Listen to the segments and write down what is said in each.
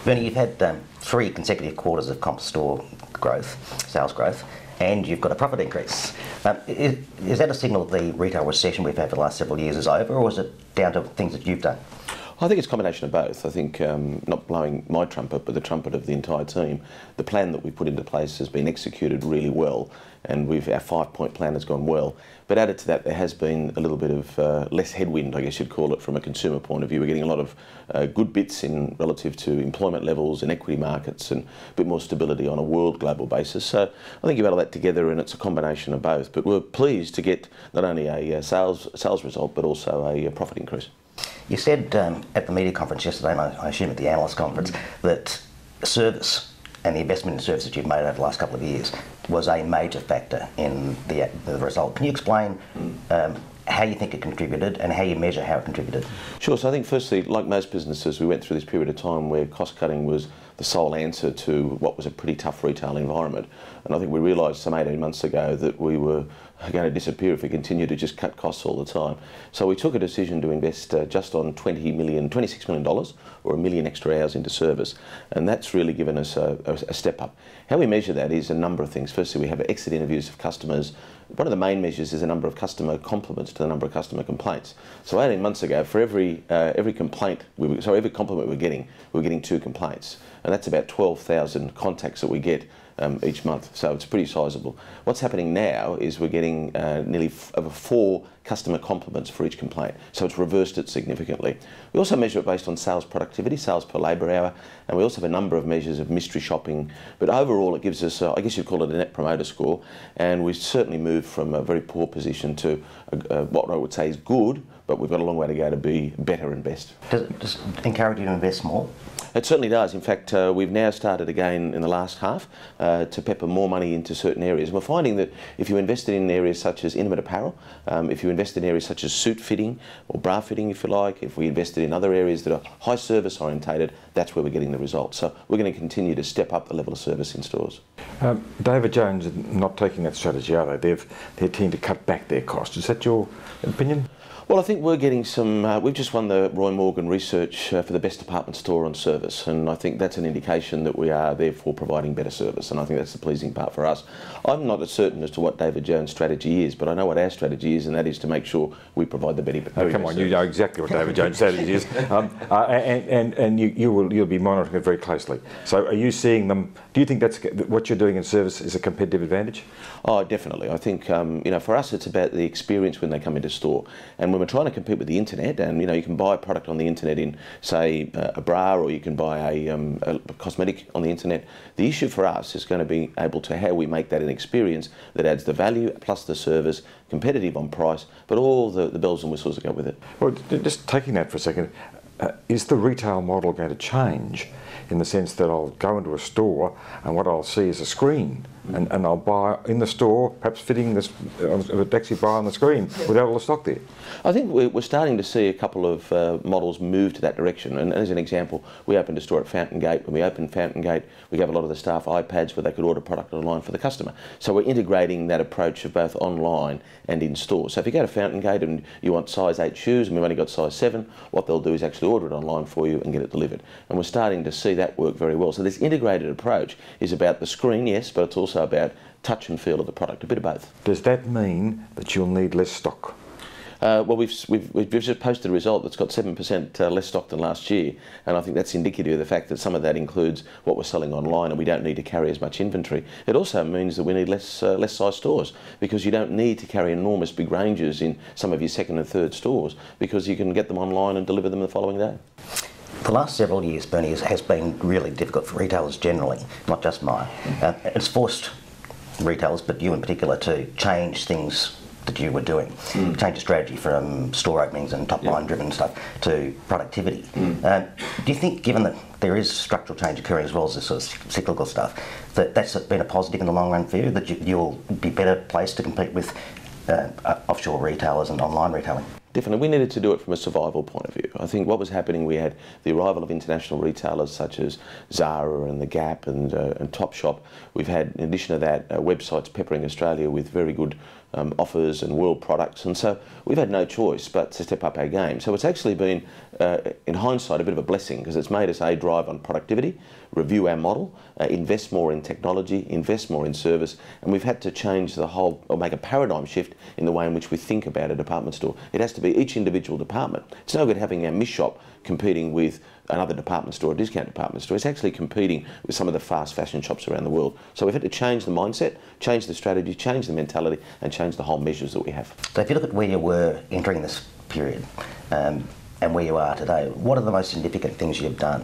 Bernie, you've had 3 consecutive quarters of comp store growth, sales growth, and you've got a profit increase. Is that a signal that the retail recession we've had for the last several years is over, or is it down to things that you've done? I think it's a combination of both. I think, not blowing my trumpet, but the trumpet of the entire team, the plan that we've put into place has been executed really well, and our 5-point plan has gone well. But added to that, there has been a little bit of less headwind, I guess you'd call it, from a consumer point of view. We're getting a lot of good bits in relative to employment levels and equity markets, and a bit more stability on a world global basis. So I think you add all that together, and it's a combination of both. But we're pleased to get not only a sales result, but also a profit increase. You said at the media conference yesterday, and I assume at the analyst conference, that service and the investment in service that you've made over the last couple of years was a major factor in the result. Can you explain how you think it contributed and how you measure how it contributed? Sure. So I think firstly, like most businesses, we went through this period of time where cost cutting was the sole answer to what was a pretty tough retail environment. And I think we realised some 18 months ago that we were going to disappear if we continued to just cut costs all the time. So we took a decision to invest just on $26 million, or 1 million extra hours into service, and that's really given us a step up. How we measure that is a number of things. Firstly, we have exit interviews of customers. One of the main measures is the number of customer compliments to the number of customer complaints. So 18 months ago, for every compliment we're getting 2 complaints, and that's about 12,000 contacts that we get each month, so it's pretty sizable. What's happening now is we're getting nearly over 4 customer compliments for each complaint, so it's reversed it significantly. We also measure it based on sales productivity, sales per labour hour, and we also have a number of measures of mystery shopping, but overall it gives us, I guess you'd call it a net promoter score, and we've certainly moved from a very poor position to what I would say is good, but we've got a long way to go to be better and best. Does it encourage you to invest more? It certainly does. In fact, we've now started again in the last half to pepper more money into certain areas. We're finding that if you invested in areas such as intimate apparel, if you invest in areas such as suit fitting or bra fitting, if you like, if we invested in other areas that are high service orientated, that's where we're getting the results. So we're going to continue to step up the level of service in stores. David Jones are not taking that strategy, are they? They're keen to cut back their costs. Is that your opinion? Well, I think we're getting some, we've just won the Roy Morgan research for the best department store on service, and I think that's an indication that we are therefore providing better service, and I think that's the pleasing part for us. I'm not as certain as to what David Jones' strategy is, but I know what our strategy is, and that is to make sure we provide the better service. Come on, you know exactly what David Jones' strategy is, and you'll be monitoring it very closely. So are you seeing them, do you think that's what you're doing in service is a competitive advantage? Oh, definitely. I think, you know, for us it's about the experience when they come into store, and when we're trying to compete with the internet, and you know, you can buy a product on the internet in, say, a bra, or you can buy a cosmetic on the internet. The issue for us is going to be able to how we make that an experience that adds the value plus the service, competitive on price, but all the bells and whistles that go with it. Well, just taking that for a second, is the retail model going to change in the sense that I'll go into a store and what I'll see is a screen, and I'll buy in the store, perhaps fitting this, I'd actually buy on the screen without all the stock there? I think we're starting to see a couple of models move to that direction, and as an example, we opened a store at Fountain Gate. When we opened Fountain Gate, we gave a lot of the staff iPads where they could order product online for the customer. So we're integrating that approach of both online and in store. So if you go to Fountain Gate and you want size 8 shoes and we've only got size 7, what they'll do is actually order it online for you and get it delivered. And we're starting to see that work very well. So this integrated approach is about the screen, yes, but it's also about touch and feel of the product, a bit of both. Does that mean that you'll need less stock? Well, we've just posted a result that's got 7% less stock than last year, and I think that's indicative of the fact that some of that includes what we're selling online, and we don't need to carry as much inventory. It also means that we need less size stores, because you don't need to carry enormous big ranges in some of your second and third stores, because you can get them online and deliver them the following day. The last several years, Bernie, has been really difficult for retailers generally, not just Myer. It's forced retailers, but you in particular, to change things that you were doing. Change the strategy from store openings and top line driven stuff to productivity. Do you think, given that there is structural change occurring as well as this sort of cyclical stuff, that that's been a positive in the long run for you, that you'll be better placed to compete with offshore retailers and online retailing? Definitely. We needed to do it from a survival point of view. I think what was happening, we had the arrival of international retailers such as Zara and The Gap and Topshop. We've had, in addition to that, websites peppering Australia with very good offers and world products, and so we've had no choice but to step up our game. So it's actually been, in hindsight, a bit of a blessing, because it's made us drive on productivity, review our model, invest more in technology, invest more in service, and we've had to change the whole, or make a paradigm shift in the way in which we think about a department store. It has to be each individual department. It's no good having our miss shop competing with another department store, a discount department store. It's actually competing with some of the fast fashion shops around the world. So we've had to change the mindset, change the strategy, change the mentality, and change the whole measures that we have. So if you look at where you were entering this period, and where you are today, what are the most significant things you've done?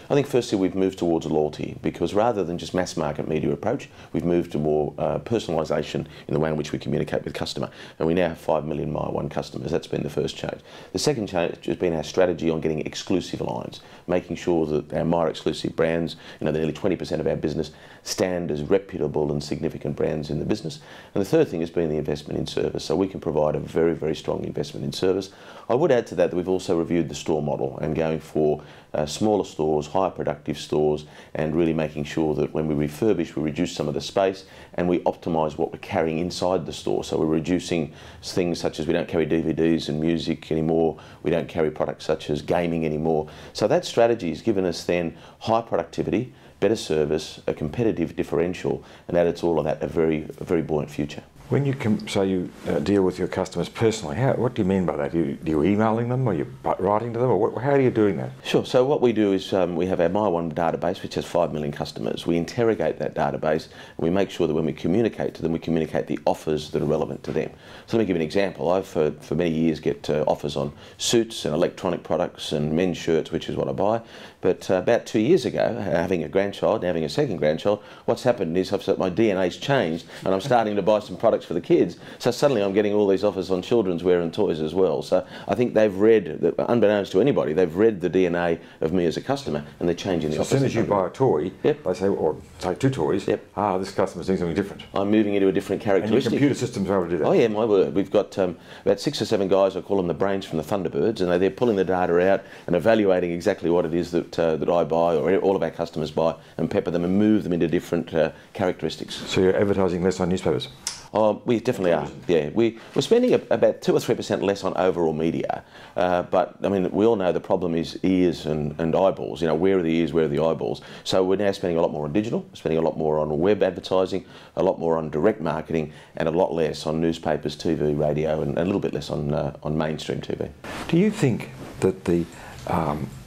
I think firstly we've moved towards loyalty, because rather than just mass market media approach, we've moved to more personalisation in the way in which we communicate with customer. And we now have 5 million Myer One customers. That's been the first change. The second change has been our strategy on getting exclusive lines, making sure that our Myer exclusive brands, the nearly 20% of our business, stand as reputable and significant brands in the business. And the third thing has been the investment in service. So we can provide a very, very strong investment in service. I would add to that we've also reviewed the store model and going for smaller stores, higher productive stores, and really making sure that when we refurbish, we reduce some of the space and we optimise what we're carrying inside the store. So we're reducing things such as we don't carry DVDs and music anymore, we don't carry products such as gaming anymore. So that strategy has given us then high productivity, better service, a competitive differential, and added to all of that a very buoyant future. When you say you deal with your customers personally, what do you mean by that? Do you emailing them, or you writing to them, or how are you doing that? Sure. So what we do is we have our Myer One database, which has 5 million customers. We interrogate that database and we make sure that when we communicate to them, we communicate the offers that are relevant to them. So let me give you an example. I've for many years get offers on suits and electronic products and men's shirts, which is what I buy. But about 2 years ago, having a grandchild and having a second grandchild, what's happened is my DNA's changed and I'm starting to buy some products for the kids. So suddenly I'm getting all these offers on children's wear and toys as well. So I think they've read, unbeknownst to anybody, they've read the DNA of me as a customer and they're changing the offers. As soon as you buy a toy, yep, they say, or take 2 toys, yep, this customer's doing something different. I'm moving into a different characteristic. And your computer systems are able to do that? Oh yeah, my word. We've got about 6 or 7 guys, I call them the brains from the Thunderbirds, and they're pulling the data out and evaluating exactly what it is that I buy or all of our customers buy and pepper them and move them into different characteristics. So you're advertising less on newspapers? Oh, we definitely are, yeah. We're spending about 2 or 3% less on overall media, but I mean, we all know the problem is ears and eyeballs. Where are the ears, where are the eyeballs? So we're now spending a lot more on digital, spending a lot more on web advertising, a lot more on direct marketing, and a lot less on newspapers, TV, radio, and a little bit less on mainstream TV. Do you think that the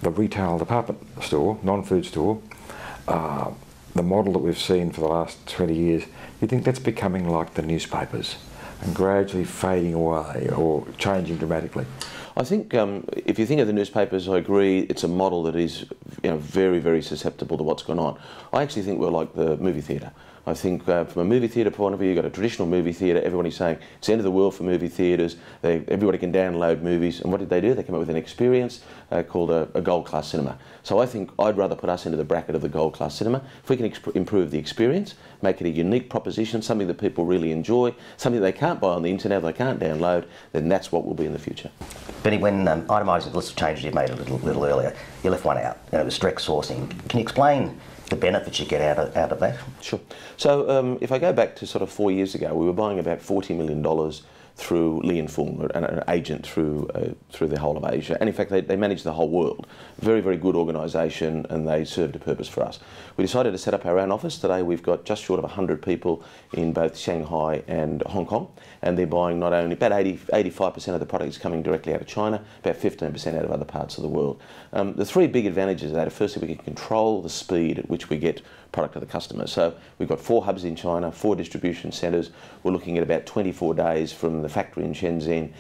retail department store, non-food store, the model that we've seen for the last 20 years, you think that's becoming like the newspapers and gradually fading away or changing dramatically? I think if you think of the newspapers, I agree, it's a model that is very, very susceptible to what's going on. I actually think we're like the movie theatre. I think from a movie theatre point of view, you've got a traditional movie theatre, everybody's saying it's the end of the world for movie theatres, everybody can download movies, and what did they do? They came up with an experience called a gold class cinema. So I think I'd rather put us into the bracket of the gold class cinema. If we can improve the experience, make it a unique proposition, something that people really enjoy, something they can't buy on the internet, they can't download, then that's what will be in the future. Benny, when itemising the list of changes you made a little earlier, you left one out, it was direct sourcing. Can you explain the benefits you get out of that? Sure. So if I go back to sort of 4 years ago, we were buying about $40 million through Li and Fung, an agent through the whole of Asia. And in fact, they manage the whole world. Very, very good organisation, and they served a purpose for us. We decided to set up our own office. Today we've got just short of 100 people in both Shanghai and Hong Kong, and they're buying not only about 85% of the products coming directly out of China, about 15% out of other parts of the world. The 3 big advantages of that are, firstly, we can control the speed at which we get product to the customer. So we've got 4 hubs in China, 4 distribution centres. We're looking at about 24 days from the factory in Shenzhen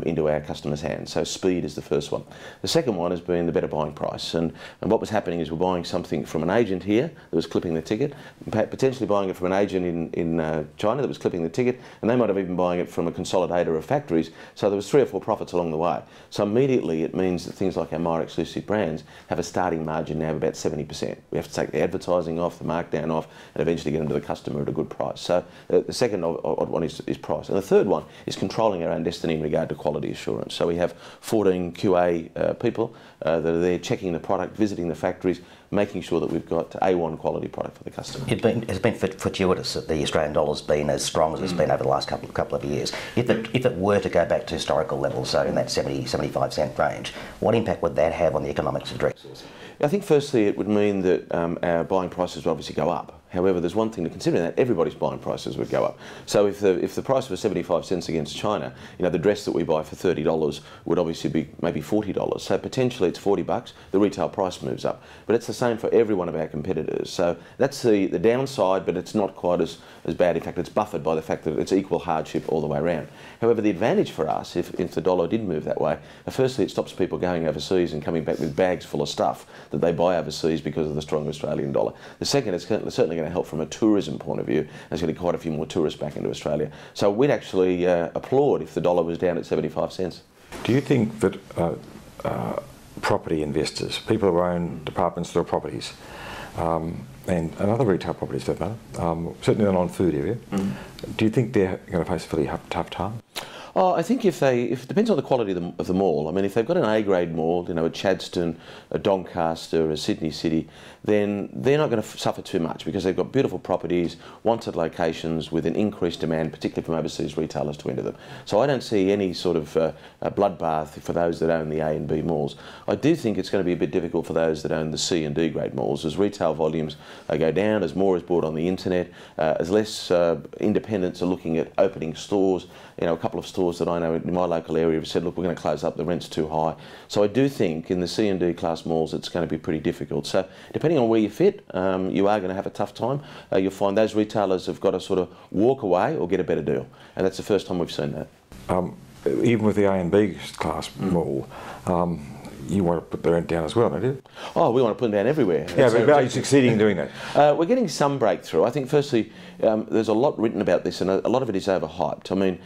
into our customers' hands. So speed is the first one. The second one has been the better buying price. And what was happening is we're buying something from an agent here that was clipping the ticket, potentially buying it from an agent in China that was clipping the ticket, and they might have even buying it from a consolidator of factories. So there was 3 or 4 profits along the way. So immediately it means that things like our Myer exclusive brands have a starting margin now of about 70%. We have to take the advertising off, the markdown off, and eventually get them to the customer at a good price. So the second odd one is price. And the third one is controlling our own destiny in regard to quality assurance. So we have 14 QA people that are there checking the product, visiting the factories. making sure that we've got A1 quality product for the customer. It's been fortuitous that the Australian dollar's been as strong as it's been over the last couple of years. If it were to go back to historical levels, so in that 75 cent range, what impact would that have on the economics of direct sourcing? I think firstly it would mean that our buying prices would obviously go up. However, there's one thing to consider, that everybody's buying prices would go up. So if the price was 75 cents against China, the dress that we buy for $30 would obviously be maybe $40. So potentially it's $40, the retail price moves up. But it's the same for every one of our competitors. So that's the downside, but it's not quite as bad. In fact, it's buffered by the fact that it's equal hardship all the way around. However, the advantage for us, if the dollar did move that way, firstly it stops people going overseas and coming back with bags full of stuff that they buy overseas because of the strong Australian dollar. The second, it's certainly going to help from a tourism point of view. There's going to be quite a few more tourists back into Australia. So we'd actually applaud if the dollar was down at 75 cents. Do you think that property investors, people who own department store properties, and other retail properties for that matter, certainly the non-food area, do you think they're going to face a fairly tough time? Oh, I think if it depends on the quality of the mall. I mean, if they've got an A-grade mall, a Chadstone, a Doncaster, a Sydney City, then they're not going to suffer too much because they've got beautiful properties, wanted locations with an increased demand, particularly from overseas retailers to enter them. So I don't see any sort of a bloodbath for those that own the A and B malls. I do think it's going to be a bit difficult for those that own the C and D grade malls as retail volumes go down, as more is bought on the internet, as less independents are looking at opening stores. A couple of stores that I know in my local area have said, look, we're going to close up, the rent's too high. So I do think in the C and D class malls it's going to be pretty difficult. So depending on where you fit, you are going to have a tough time. You'll find those retailers have got to sort of walk away or get a better deal. And that's the first time we've seen that. Even with the A and B class mall, you want to put the rent down as well, don't you? Oh, we want to put them down everywhere. Yeah, but are you succeeding in doing that? We're getting some breakthrough. I think firstly, there's a lot written about this and a lot of it is overhyped. I mean,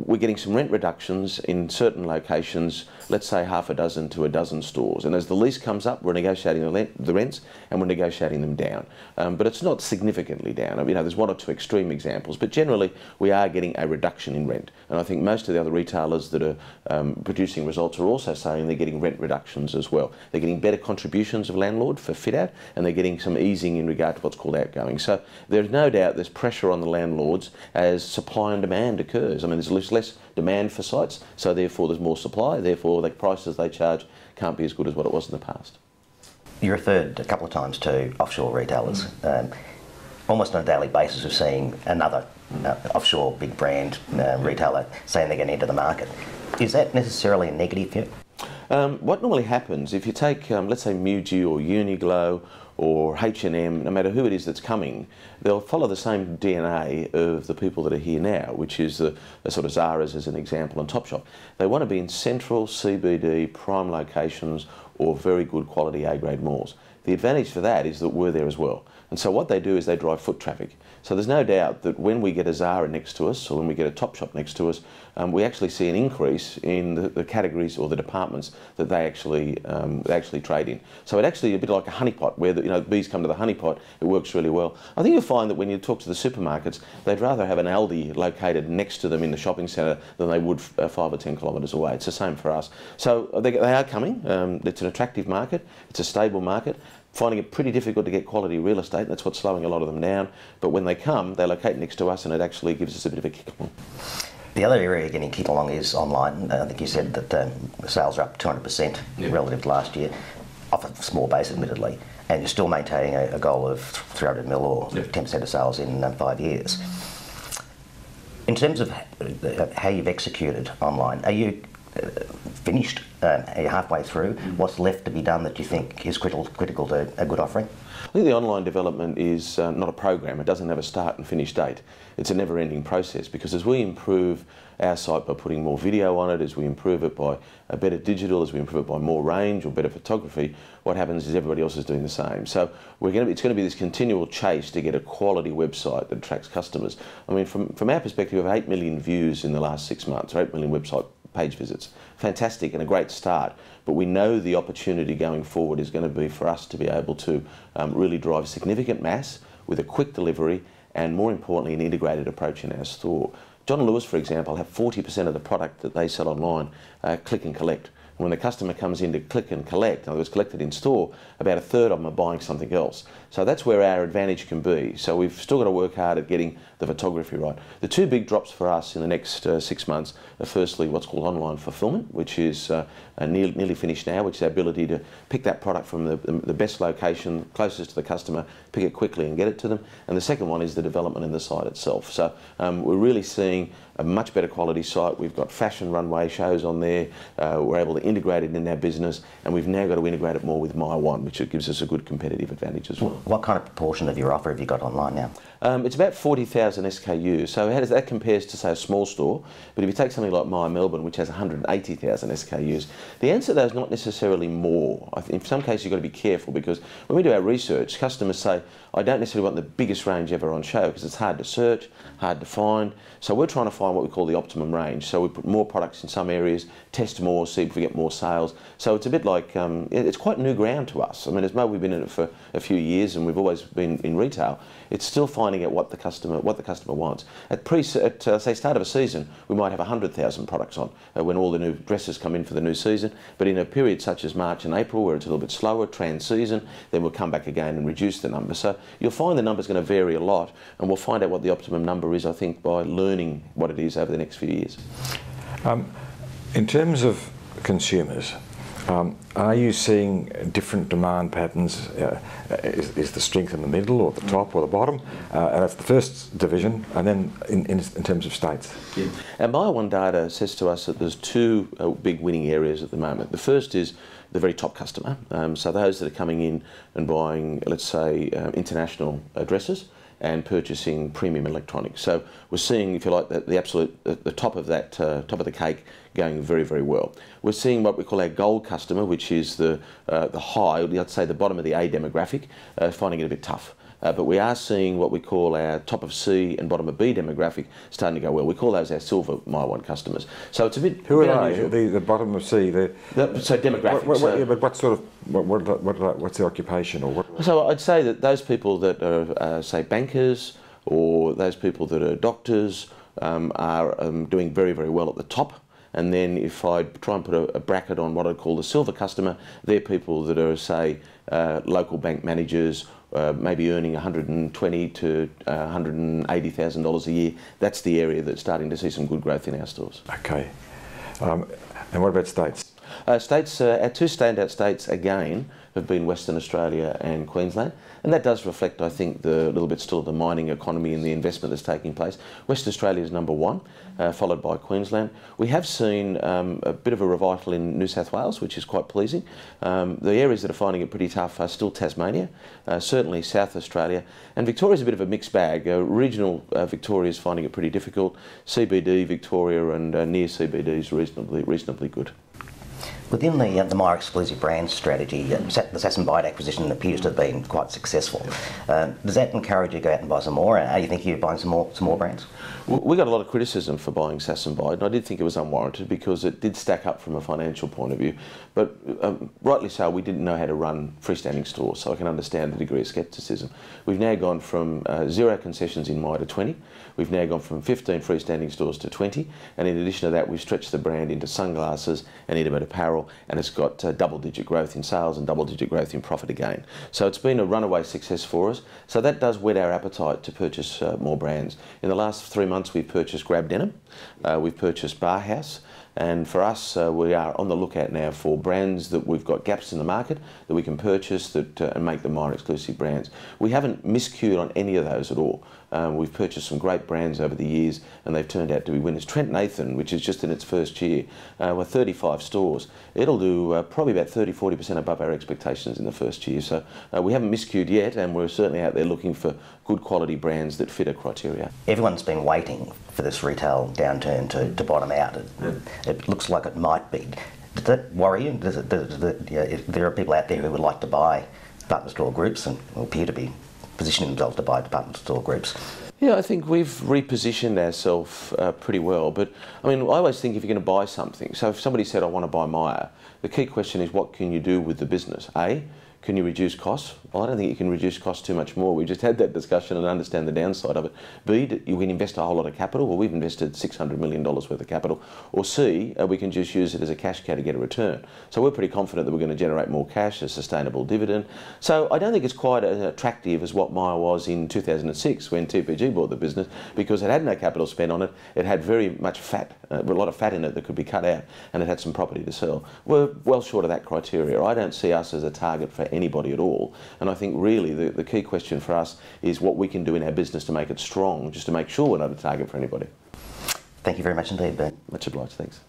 we're getting some rent reductions in certain locations, let's say half a dozen to a dozen stores. And as the lease comes up, we're negotiating the rents and we're negotiating them down. But it's not significantly down. There's one or two extreme examples, but generally we are getting a reduction in rent. And I think most of the other retailers that are producing results are also saying they're getting rent reductions as well. They're getting better contributions of landlord for fit out and they're getting some easing in regard to what's called outgoing. So there's no doubt there's pressure on the landlords as supply and demand occurs. I mean, there's less demand for sites, so therefore there's more supply, therefore the prices they charge can't be as good as what it was in the past. You referred a couple of times to offshore retailers. Almost on a daily basis we're seeing another offshore big brand retailer saying they're going to enter the market. Is that necessarily a negative for you? What normally happens, if you take, let's say, Muji or Uniqlo or H&M, no matter who it is that's coming, they'll follow the same DNA of the people that are here now, which is the sort of Zara's as an example and Topshop. They want to be in central CBD prime locations or very good quality A-grade malls. The advantage for that is that we're there as well. And so what they do is they drive foot traffic. So there's no doubt that when we get a Zara next to us or when we get a Topshop next to us, we actually see an increase in the categories or the departments that they actually trade in. So it actually a bit like a honeypot where the bees come to the honeypot. It works really well. I think you'll find that when you talk to the supermarkets, they'd rather have an Aldi located next to them in the shopping centre than they would 5 or 10 kilometres away. It's the same for us. So they are coming. It's an attractive market. It's a stable market. Finding it pretty difficult to get quality real estate. That's what's slowing a lot of them down. But when they come, they locate next to us and it actually gives us a bit of a kick along. The other area you're getting kick along is online. I think you said that sales are up 200% relative to last year, off a small base admittedly, and you're still maintaining a goal of 300 mil or 10% of sales in 5 years. In terms of how you've executed online, are you finished? Are you halfway through? What's left to be done that you think is critical to a good offering? I think the online development is not a program. It doesn't have a start and finish date. It's a never-ending process because as we improve our site by putting more video on it, as we improve it by a better digital, as we improve it by more range or better photography, what happens is everybody else is doing the same. So it's going to be this continual chase to get a quality website that attracts customers. I mean, from our perspective, we have 8 million views in the last 6 months, or 8 million website page visits. Fantastic and a great start, but we know the opportunity going forward is going to be for us to be able to really drive significant mass with a quick delivery and, more importantly, an integrated approach in our store. John Lewis, for example, have 40% of the product that they sell online click and collect. And when the customer comes in to click and collect, in other words, collect it in store, about a third of them are buying something else. So that's where our advantage can be. So we've still got to work hard at getting the photography right. The two big drops for us in the next 6 months are firstly what's called online fulfillment, which is nearly finished now, which is our ability to pick that product from the best location, closest to the customer, pick it quickly and get it to them. And the second one is the development in the site itself. So we're really seeing a much better quality site. We've got fashion runway shows on there. We're able to integrate it in our business, and we've now got to integrate it more with Myer One, which gives us a good competitive advantage as well. What kind of proportion of your offer have you got online now? It's about 40,000 SKUs. So how does that compare to, say, a small store? But if you take something like Myer Melbourne, which has 180,000 SKUs, the answer to that is not necessarily more. I think in some cases you've got to be careful, because when we do our research, customers say, I don't necessarily want the biggest range ever on show because it's hard to search, hard to find. So we're trying to find what we call the optimum range. So we put more products in some areas, test more, see if we get more sales. So it's a bit like, it's quite new ground to us. I mean, as though we've been in it for a few years and we've always been in retail, it's still finding out what the customer wants. At say start of a season, we might have 100,000 products on when all the new dresses come in for the new season. But in a period such as March and April, where it's a little bit slower, trans season, then we'll come back again and reduce the number. So you'll find the number's going to vary a lot, and we'll find out what the optimum number is, I think, by learning what it is over the next few years. In terms of consumers, are you seeing different demand patterns? Is the strength in the middle or the top or the bottom? And that's the first division, and then in terms of states. Yeah. And Myer One data says to us that there's two big winning areas at the moment. The first is the very top customer, so those that are coming in and buying, let's say, international dresses and purchasing premium electronics. So we're seeing, if you like, the top of that top of the cake going very, very well. We're seeing what we call our gold customer, which is the high, I'd say the bottom of the A demographic, finding it a bit tough. But we are seeing what we call our top of C and bottom of B demographic starting to go well. We call those our silver Myer One customers. So it's a bit. Who are they? The bottom of C. So demographics. Yeah, but what sort of what's the occupation or what? So I'd say that those people that are say bankers, or those people that are doctors, are doing very, very well at the top. And then if I try and put a bracket on what I'd call the silver customer, they're people that are, say, local bank managers, maybe earning $120,000 to $180,000 a year. That's the area that's starting to see some good growth in our stores. Okay. And what about states? Our two standout states, again, have been Western Australia and Queensland. And that does reflect, I think, the little bit still the mining economy and the investment that's taking place. Western Australia is number one, followed by Queensland. We have seen a bit of a revival in New South Wales, which is quite pleasing. The areas that are finding it pretty tough are still Tasmania, certainly South Australia, and Victoria's a bit of a mixed bag. Regional Victoria is finding it pretty difficult. CBD Victoria and near CBD is reasonably good. Within the Myer exclusive brand strategy, the Sass & Bide acquisition appears to have been quite successful. Does that encourage you to go out and buy some more? Are you thinking of buying some more brands? We got a lot of criticism for buying Sass & Bide, and I did think it was unwarranted because it did stack up from a financial point of view. But rightly so, we didn't know how to run freestanding stores, so I can understand the degree of scepticism. We've now gone from 0 concessions in Myer to 20. We've now gone from 15 freestanding stores to 20, and in addition to that, we've stretched the brand into sunglasses and intimate apparel, and it's got double-digit growth in sales and double-digit growth in profit again. So it's been a runaway success for us. So that does whet our appetite to purchase more brands. In the last 3 months, we've purchased Grab Denim, we've purchased Bar House, and for us, we are on the lookout now for brands that we've got gaps in the market that we can purchase and make them Myer exclusive brands. We haven't miscued on any of those at all. We've purchased some great brands over the years, and they've turned out to be winners. Trent Nathan, which is just in its first year, with 35 stores, it'll do probably about 30–40% above our expectations in the first year. So we haven't miscued yet, and we're certainly out there looking for good quality brands that fit our criteria. Everyone's been waiting for this retail downturn to bottom out. It looks like it might be. Does that worry you? There are people out there who would like to buy department store groups and appear to be positioning themselves to buy department store groups. Yeah, I think we've repositioned ourselves pretty well. But I mean, I always think if you're going to buy something, so if somebody said, I want to buy Myer, the key question is what can you do with the business? A, Can you reduce costs? Well, I don't think you can reduce costs too much more. We've just had that discussion and understand the downside of it. B, you can invest a whole lot of capital. Well, we've invested $600 million worth of capital. Or C, we can just use it as a cash cow to get a return. So we're pretty confident that we're going to generate more cash, a sustainable dividend. So I don't think it's quite as attractive as what Myer was in 2006 when TPG bought the business, because it had no capital spent on it. It had very much fat, a lot of fat in it that could be cut out, and it had some property to sell. We're well short of that criteria. I don't see us as a target for anybody at all. And I think really the key question for us is what we can do in our business to make it strong, just to make sure we're not a target for anybody. Thank you very much indeed, Ben. Much obliged, thanks.